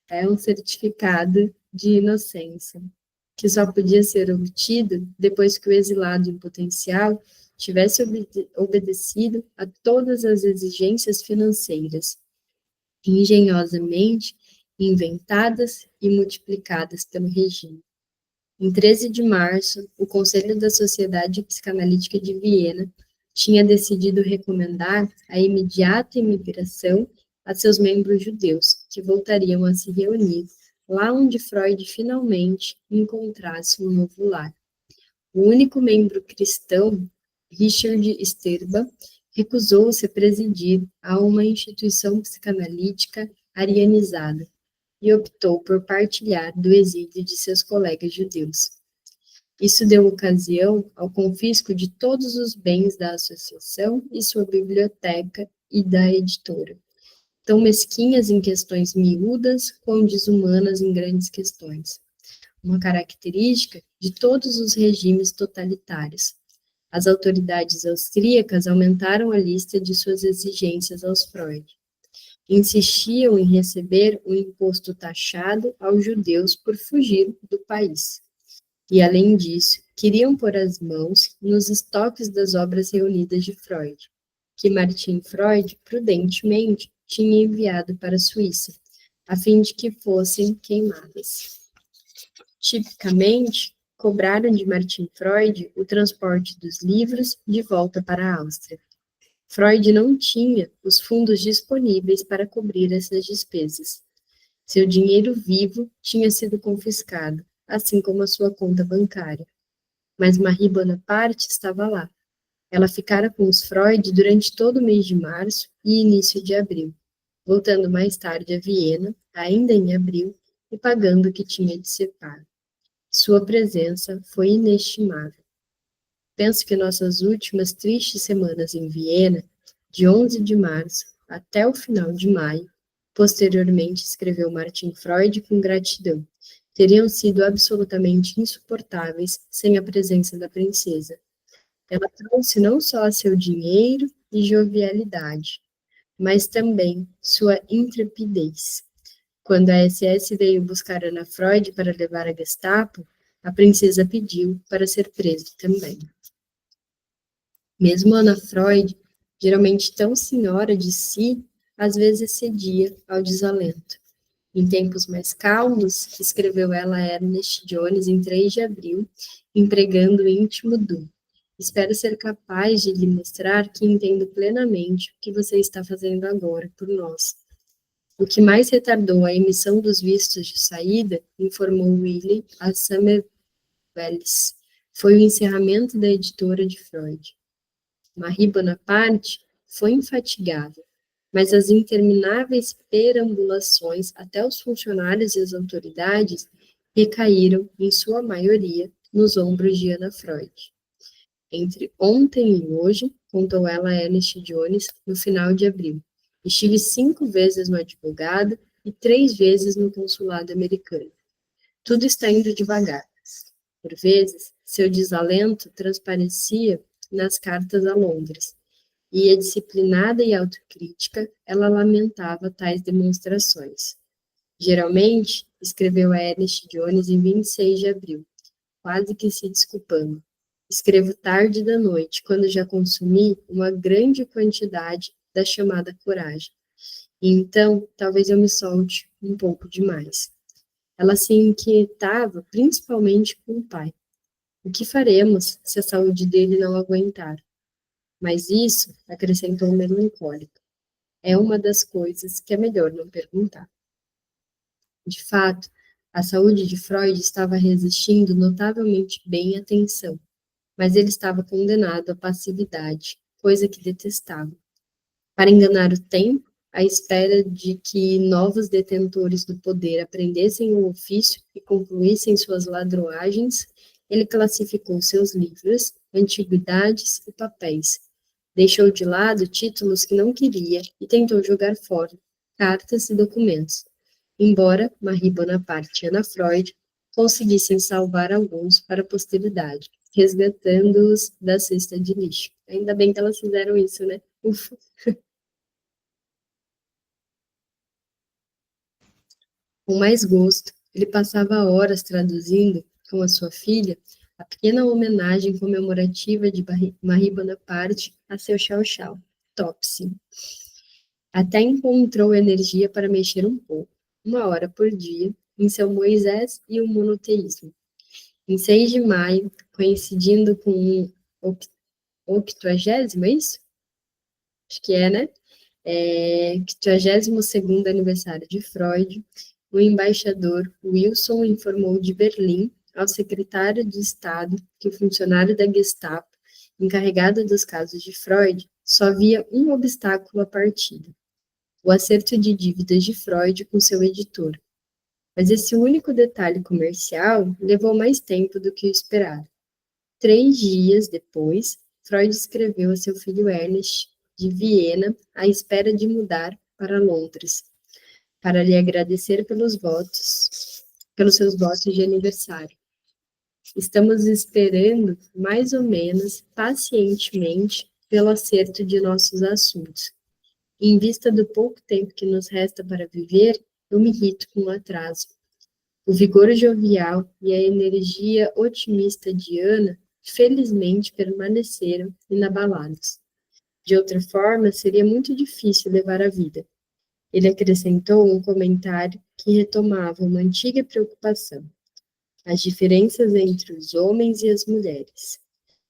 É um certificado de inocência, que só podia ser obtido depois que o exilado em potencial tivesse obedecido a todas as exigências financeiras, engenhosamente inventadas e multiplicadas pelo regime. Em 13 de março, o Conselho da Sociedade Psicanalítica de Viena tinha decidido recomendar a imediata imigração a seus membros judeus, que voltariam a se reunir lá onde Freud finalmente encontrasse um novo lar. O único membro cristão, Richard Sterba, recusou-se a presidir a uma instituição psicanalítica arianizada e optou por partilhar do exílio de seus colegas judeus. Isso deu ocasião ao confisco de todos os bens da associação e sua biblioteca e da editora, tão mesquinhas em questões miúdas, quão desumanas em grandes questões. Uma característica de todos os regimes totalitários. As autoridades austríacas aumentaram a lista de suas exigências aos Freud. Insistiam em receber o imposto taxado aos judeus por fugir do país. E, além disso, queriam pôr as mãos nos estoques das obras reunidas de Freud, que Martin Freud, prudentemente, tinha enviado para a Suíça, a fim de que fossem queimadas. Tipicamente, cobraram de Martin Freud o transporte dos livros de volta para a Áustria. Freud não tinha os fundos disponíveis para cobrir essas despesas. Seu dinheiro vivo tinha sido confiscado, assim como a sua conta bancária. Mas Marie Bonaparte estava lá. Ela ficara com os Freud durante todo o mês de março e início de abril, voltando mais tarde a Viena, ainda em abril, e pagando o que tinha de ser pago. Sua presença foi inestimável. Penso que nossas últimas tristes semanas em Viena, de 11 de março até o final de maio, posteriormente escreveu Martin Freud com gratidão, teriam sido absolutamente insuportáveis sem a presença da princesa. Ela trouxe não só seu dinheiro e jovialidade, mas também sua intrepidez. Quando a SS veio buscar Ana Freud para levar à Gestapo, a princesa pediu para ser presa também. Mesmo Ana Freud, geralmente tão senhora de si, às vezes cedia ao desalento. Em tempos mais calmos, escreveu ela a Ernest Jones em 3 de abril, empregando o íntimo do: espero ser capaz de lhe mostrar que entendo plenamente o que você está fazendo agora por nós. O que mais retardou a emissão dos vistos de saída, informou Willy a Summer Welles, foi o encerramento da editora de Freud. Marie Bonaparte foi infatigável, mas as intermináveis perambulações até os funcionários e as autoridades recaíram, em sua maioria, nos ombros de Ana Freud. Entre ontem e hoje, contou ela a Ernest Jones, no final de abril, estive 5 vezes no advogado e 3 vezes no consulado americano. Tudo está indo devagar. Por vezes, seu desalento transparecia nas cartas a Londres, e, disciplinada e autocrítica, ela lamentava tais demonstrações. Geralmente, escreveu a Ernest Jones em 26 de abril, quase que se desculpando. Escrevo tarde da noite, quando já consumi uma grande quantidade da chamada coragem. E então, talvez eu me solte um pouco demais. Ela se inquietava principalmente com o pai. O que faremos se a saúde dele não aguentar? Mas isso, acrescentou melancólico, é uma das coisas que é melhor não perguntar. De fato, a saúde de Freud estava resistindo notavelmente bem à tensão, mas ele estava condenado à passividade, coisa que detestava. Para enganar o tempo, à espera de que novos detentores do poder aprendessem o ofício e concluíssem suas ladroagens, ele classificou seus livros, antiguidades e papéis. Deixou de lado títulos que não queria e tentou jogar fora cartas e documentos, embora Marie Bonaparte e Ana Freud conseguissem salvar alguns para a posteridade, resgatando-os da cesta de lixo. Ainda bem que elas fizeram isso, né? Ufa. Com mais gosto, ele passava horas traduzindo, com a sua filha, a pequena homenagem comemorativa de Marie Bonaparte a seu chau-chau, Topsy. Até encontrou energia para mexer um pouco, 1 hora por dia, em seu Moisés e o monoteísmo. Em 6 de maio, coincidindo com o 80º, é isso? Acho que é, né? 82º aniversário de Freud, o embaixador Wilson informou de Berlim ao secretário de Estado que o funcionário da Gestapo, encarregado dos casos de Freud, só via um obstáculo à partida: o acerto de dívidas de Freud com seu editor. Mas esse único detalhe comercial levou mais tempo do que o esperado. 3 dias depois, Freud escreveu a seu filho Ernest, de Viena, à espera de mudar para Londres, para lhe agradecer pelos seus votos de aniversário. Estamos esperando, mais ou menos, pacientemente, pelo acerto de nossos assuntos. Em vista do pouco tempo que nos resta para viver, eu me irrito com o atraso. O vigor jovial e a energia otimista de Ana, felizmente, permaneceram inabalados. De outra forma, seria muito difícil levar a vida. Ele acrescentou um comentário que retomava uma antiga preocupação: as diferenças entre os homens e as mulheres.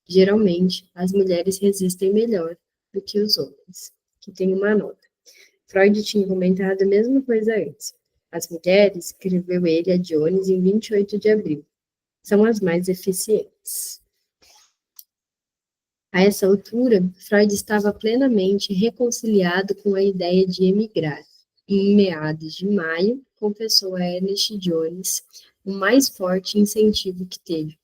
Geralmente, as mulheres resistem melhor do que os homens. Que tem uma nota. Freud tinha comentado a mesma coisa antes. As mulheres, escreveu ele a Jones em 28 de abril, são as mais eficientes. A essa altura, Freud estava plenamente reconciliado com a ideia de emigrar. Em meados de maio, confessou a Ernest Jones o mais forte incentivo que teve.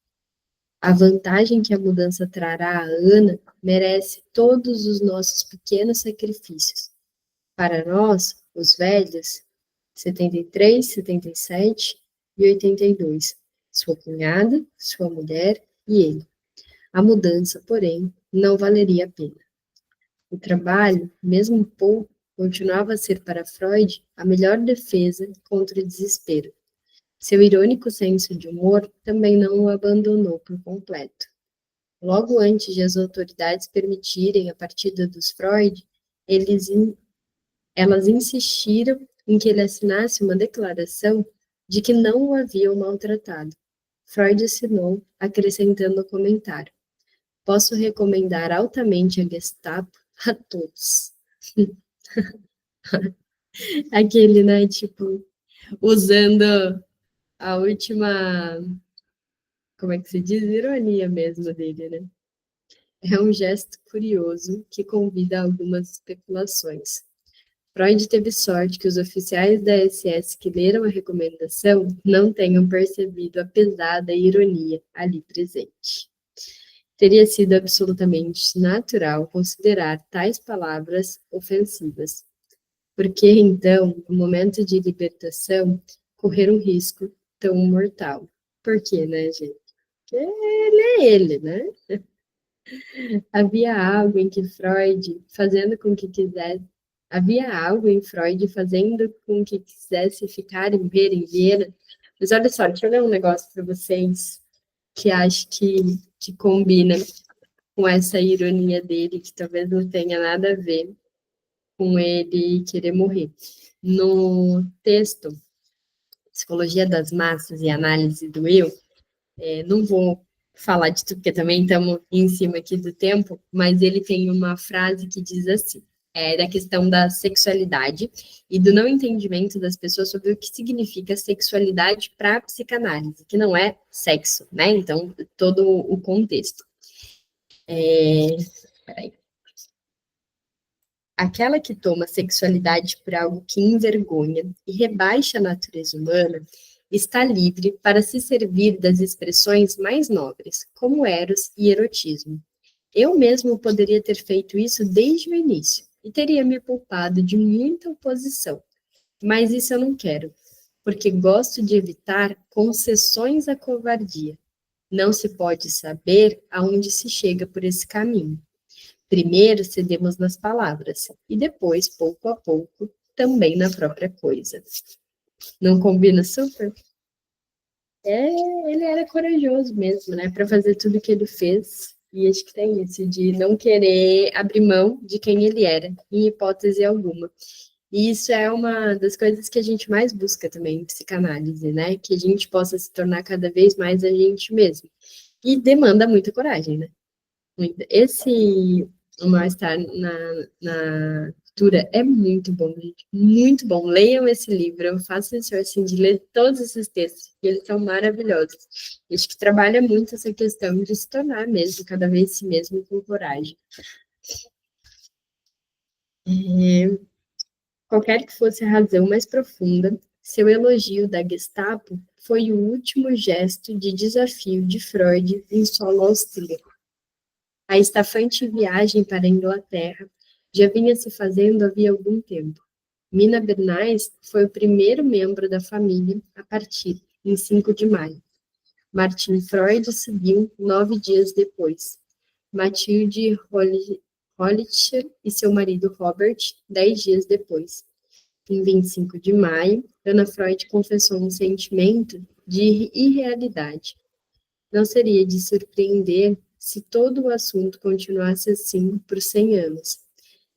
A vantagem que a mudança trará a Ana merece todos os nossos pequenos sacrifícios. Para nós, os velhos, 73, 77 e 82, sua cunhada, sua mulher e ele. A mudança, porém, não valeria a pena. O trabalho, mesmo pouco, continuava a ser para Freud a melhor defesa contra o desespero. Seu irônico senso de humor também não o abandonou por completo. Logo antes de as autoridades permitirem a partida dos Freud, elas insistiram em que ele assinasse uma declaração de que não o haviam maltratado. Freud assinou, acrescentando o comentário: posso recomendar altamente a Gestapo a todos. Aquele, né, tipo, usando a última, como é que se diz? Ironia mesmo dele, né? É um gesto curioso que convida a algumas especulações. Freud teve sorte que os oficiais da SS que leram a recomendação não tenham percebido a pesada ironia ali presente. Teria sido absolutamente natural considerar tais palavras ofensivas, porque então, no momento de libertação, correr um risco tão mortal. Por quê, né, gente? Porque ele é ele, né? Havia algo em Freud fazendo com que quisesse ficar e morrer em Viena. Mas olha só, deixa eu ler um negócio para vocês que acho que combina com essa ironia dele, que talvez não tenha nada a ver com ele querer morrer. No texto Psicologia das Massas e Análise do Eu, não vou falar de tudo, porque também estamos em cima aqui do tempo, mas ele tem uma frase que diz assim, da questão da sexualidade e do não entendimento das pessoas sobre o que significa sexualidade para a psicanálise, que não é sexo, né? Então, todo o contexto. Peraí. Aquela que toma a sexualidade por algo que envergonha e rebaixa a natureza humana está livre para se servir das expressões mais nobres, como eros e erotismo. Eu mesmo poderia ter feito isso desde o início e teria me poupado de muita oposição, mas isso eu não quero, porque gosto de evitar concessões à covardia. Não se pode saber aonde se chega por esse caminho. Primeiro cedemos nas palavras e depois, pouco a pouco, também na própria coisa. Não combina super? Ele era corajoso mesmo, né, para fazer tudo que ele fez. E acho que tem isso, de não querer abrir mão de quem ele era, em hipótese alguma. E isso é uma das coisas que a gente mais busca também em psicanálise, né? Que a gente possa se tornar cada vez mais a gente mesmo. E demanda muita coragem, né? Esse O Mal-Estar na Cultura é muito bom, gente. Muito bom. Leiam esse livro. Eu faço isso assim, de ler todos esses textos, que eles são maravilhosos. Acho que trabalha muito essa questão de se tornar mesmo, cada vez si mesmo com coragem. Qualquer que fosse a razão mais profunda, seu elogio da Gestapo foi o último gesto de desafio de Freud em solo austríaco. A estafante viagem para a Inglaterra já vinha se fazendo havia algum tempo. Mina Bernays foi o primeiro membro da família a partir, em 5 de maio. Martin Freud seguiu 9 dias depois. Mathilde Hollitscher e seu marido Robert, 10 dias depois. Em 25 de maio, Ana Freud confessou um sentimento de irrealidade. Não seria de surpreender se todo o assunto continuasse assim por 100 anos.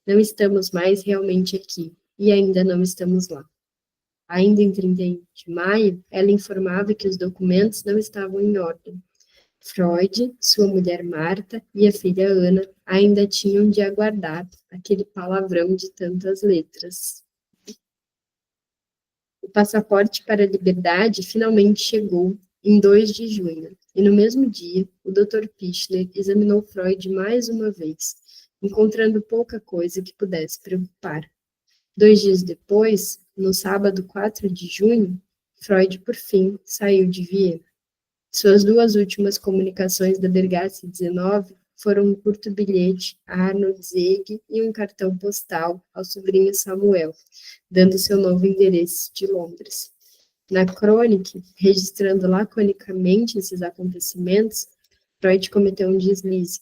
Não estamos mais realmente aqui, e ainda não estamos lá. Ainda em 31 de maio, ela informava que os documentos não estavam em ordem. Freud, sua mulher Marta e a filha Ana ainda tinham de aguardar aquele palavrão de tantas letras. O passaporte para a liberdade finalmente chegou em 2 de junho, e no mesmo dia, o Dr. Pichler examinou Freud mais uma vez, encontrando pouca coisa que pudesse preocupar. 2 dias depois, no sábado 4 de junho, Freud, por fim, saiu de Viena. Suas 2 últimas comunicações da Bergasse 19 foram um curto bilhete a Arnold Zegge e um cartão postal ao sobrinho Samuel, dando seu novo endereço de Londres. Na crônica, registrando laconicamente esses acontecimentos, Freud cometeu um deslize,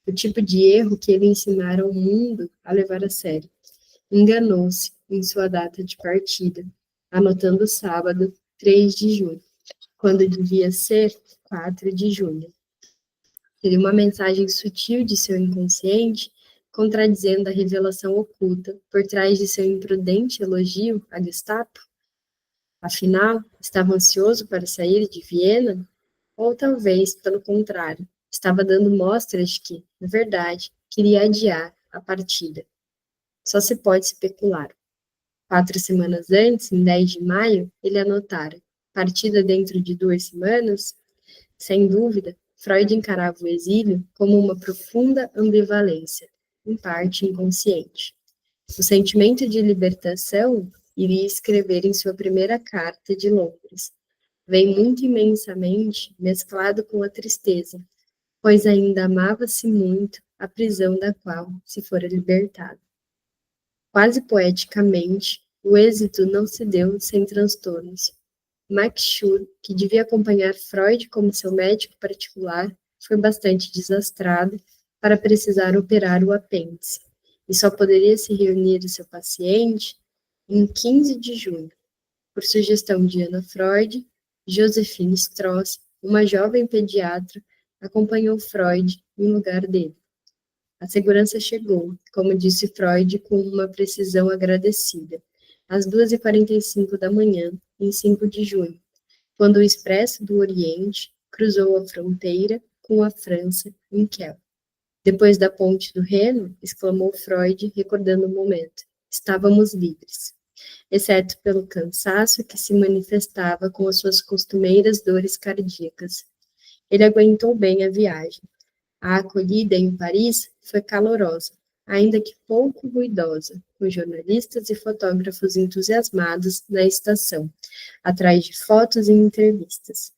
o tipo de erro que ele ensinara ao mundo a levar a sério. Enganou-se em sua data de partida, anotando sábado, 3 de junho, quando devia ser 4 de junho. Seria uma mensagem sutil de seu inconsciente, contradizendo a revelação oculta por trás de seu imprudente elogio à Gestapo? Afinal, estava ansioso para sair de Viena? Ou talvez, pelo contrário, estava dando mostras de que, na verdade, queria adiar a partida. Só se pode especular. 4 semanas antes, em 10 de maio, ele anotara: partida dentro de 2 semanas? Sem dúvida, Freud encarava o exílio como uma profunda ambivalência, em parte inconsciente. O sentimento de libertação iria escrever em sua primeira carta de Londres. Vem muito imensamente mesclado com a tristeza, pois ainda amava-se muito a prisão da qual se fora libertado. Quase poeticamente, o êxito não se deu sem transtornos. Max Schur, que devia acompanhar Freud como seu médico particular, foi bastante desastrado para precisar operar o apêndice, e só poderia se reunir seu paciente em 15 de junho. Por sugestão de Anna Freud, Josephine Strauss, uma jovem pediatra, acompanhou Freud em lugar dele. A segurança chegou, como disse Freud com uma precisão agradecida, às 2h45 da manhã, em 5 de junho, quando o Expresso do Oriente cruzou a fronteira com a França em Kiel. Depois da ponte do Reno, exclamou Freud, recordando o momento, estávamos livres, exceto pelo cansaço que se manifestava com as suas costumeiras dores cardíacas. Ele aguentou bem a viagem. A acolhida em Paris foi calorosa, ainda que pouco ruidosa, com jornalistas e fotógrafos entusiasmados na estação, atrás de fotos e entrevistas.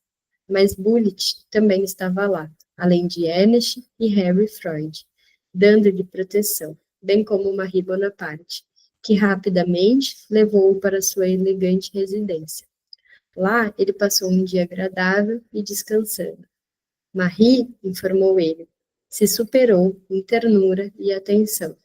Mas Bullitt também estava lá, além de Ernest e Harry Freud, dando-lhe proteção, bem como Marie Bonaparte, que rapidamente levou-o para sua elegante residência. Lá ele passou um dia agradável e descansando. Marie, informou ele, se superou em ternura e atenção.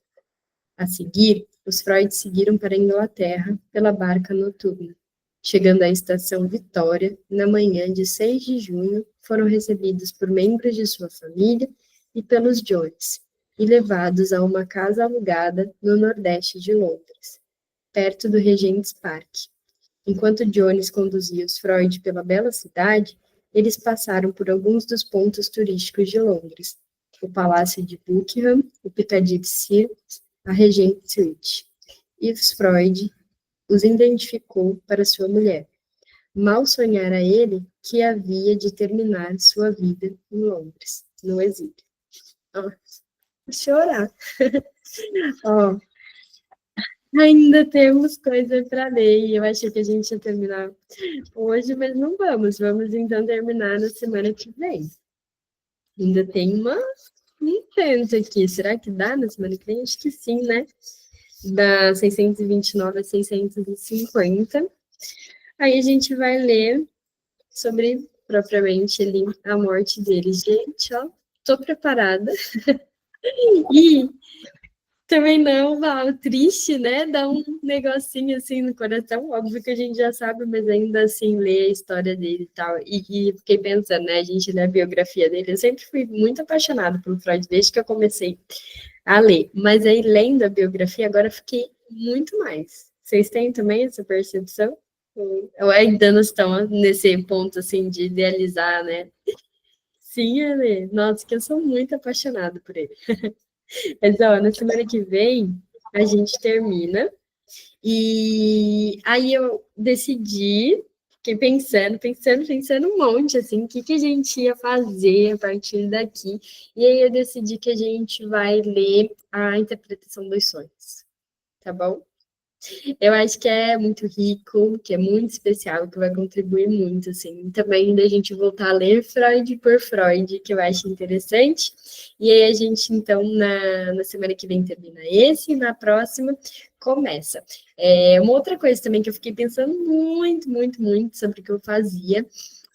A seguir, os Freud seguiram para a Inglaterra pela barca noturna. Chegando à estação Vitória, na manhã de 6 de junho, foram recebidos por membros de sua família e pelos Jones, e levados a uma casa alugada no nordeste de Londres, perto do Regent's Park. Enquanto Jones conduzia os Freud pela bela cidade, eles passaram por alguns dos pontos turísticos de Londres, o Palácio de Buckingham, o Piccadilly Circus, a Regent Street. E Freud os identificou para sua mulher. Mal sonhara ele que havia de terminar sua vida em Londres, no exílio. Vou chorar. Ainda temos coisa para ler, e eu achei que a gente ia terminar hoje, mas não vamos. Vamos então terminar na semana que vem. Ainda tem uma intensa aqui. Será que dá na semana que vem? Acho que sim, né? Da 629 a 650. Aí a gente vai ler sobre, propriamente, ali, a morte deles. Gente, ó, tô preparada. E também não, Val, triste, né? Dá um negocinho assim no coração, óbvio que a gente já sabe, mas ainda assim ler a história dele e tal. E fiquei pensando, né? A gente lê a biografia dele. Eu sempre fui muito apaixonada pelo Freud desde que eu comecei a ler. Mas aí, lendo a biografia, agora fiquei muito mais. Vocês têm também essa percepção? Ou ainda não estão nesse ponto assim de idealizar, né? Sim, Ale. Nossa, que eu sou muito apaixonada por ele. Mas, ó, na semana que vem a gente termina. E aí eu decidi, fiquei pensando um monte, assim, o que que a gente ia fazer a partir daqui. E aí eu decidi que a gente vai ler a interpretação dos sonhos, tá bom? Eu acho que é muito rico, que é muito especial, que vai contribuir muito, assim. Também da gente voltar a ler Freud por Freud, que eu acho interessante. E aí a gente, então, na semana que vem termina esse, e na próxima começa. Uma outra coisa também que eu fiquei pensando muito sobre o que eu fazia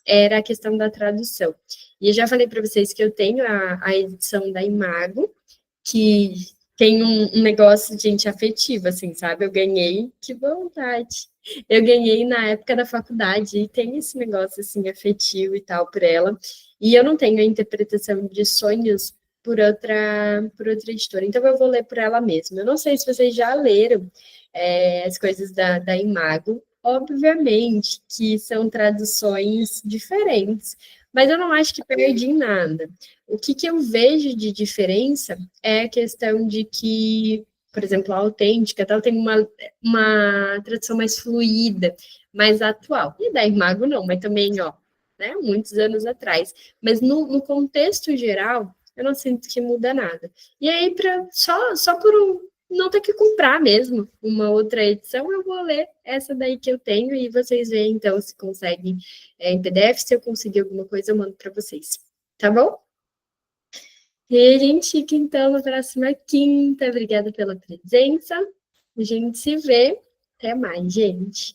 era a questão da tradução. E eu já falei para vocês que eu tenho a edição da Imago, que tem um negócio, gente, afetivo, assim, sabe? Eu ganhei, que vontade. Eu ganhei na época da faculdade e tem esse negócio, assim, afetivo e tal por ela. E eu não tenho a interpretação de sonhos por outra editora, então eu vou ler por ela mesma. Eu não sei se vocês já leram as coisas da Imago. Obviamente que são traduções diferentes, mas eu não acho que perdi em nada. O que eu vejo de diferença é a questão de que, por exemplo, a autêntica tal, tem uma tradução mais fluida, mais atual. E da Imago não, mas também, ó, né, muitos anos atrás. Mas no contexto geral, eu não sinto que muda nada. E aí, só por não ter que comprar mesmo uma outra edição, eu vou ler essa daí que eu tenho e vocês veem, então, se conseguem em PDF. Se eu conseguir alguma coisa, eu mando para vocês. Tá bom? E a gente fica, então, na próxima quinta. Obrigada pela presença. A gente se vê. Até mais, gente.